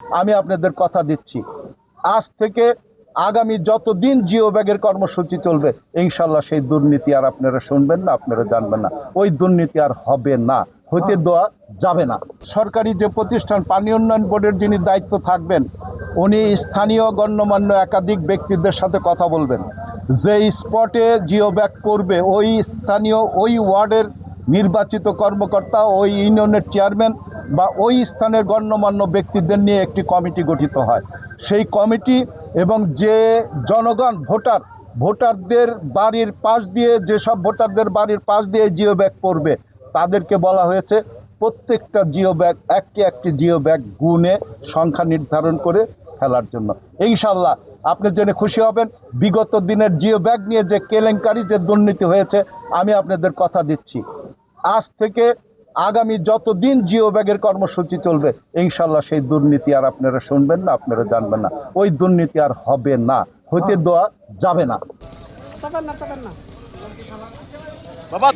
আমি আপনাদের কথা দিচ্ছি, আজ থেকে আগামী যতদিন জিও ব্যাগের কর্মসূচি চলবে ইনশাল্লাহ সেই দুর্নীতি আর আপনারা শুনবেন না, আপনারা জানবেন না, ওই দুর্নীতি আর হবে না, হতে দেওয়া যাবে না। সরকারি যে প্রতিষ্ঠান পানি উন্নয়ন বোর্ডের যিনি দায়িত্ব থাকবেন উনি স্থানীয় গণ্যমান্য একাধিক ব্যক্তিদের সাথে কথা বলবেন, যে স্পটে জিও ব্যাগ করবে ওই স্থানীয় ওই ওয়ার্ডের নির্বাচিত কর্মকর্তা, ওই ইউনিয়নের চেয়ারম্যান বা ওই স্থানের গণ্যমান্য ব্যক্তিদের নিয়ে একটি কমিটি গঠিত হয়। সেই কমিটি এবং যে জনগণ ভোটারদের বাড়ির পাশ দিয়ে, যেসব ভোটারদের বাড়ির পাশ দিয়ে জিও ব্যাগ পড়বে তাদেরকে বলা হয়েছে প্রত্যেকটা জিও ব্যাগ একটি জিও ব্যাগ গুনে সংখ্যা নির্ধারণ করে ফেলার জন্য। ইনশাল্লাহ আপনি জেনে খুশি হবেন, বিগত দিনের জিও ব্যাগ নিয়ে যে কেলেঙ্কারি, যে দুর্নীতি হয়েছে, আমি আপনাদের কথা দিচ্ছি, আজ থেকে আগামী যতদিন জিও ব্যাগের কর্মসূচি চলবে ইনশাল্লাহ সেই দুর্নীতি আর আপনারা শুনবেন না, আপনারা জানবেন না, ওই দুর্নীতি আর হবে না, হতে দেওয়া যাবে না। বাবা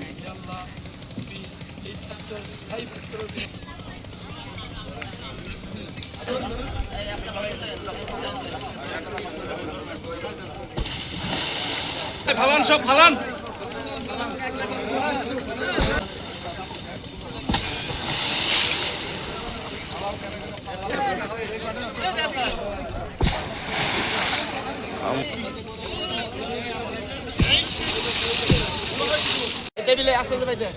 ফালান, সব ফালান। টেবিলে আসতে যাবে এটা।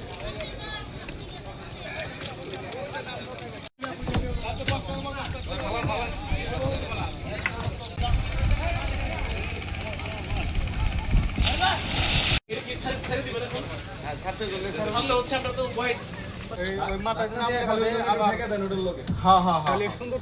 হ্যাঁ হ্যাঁ হ্যাঁ সুন্দর।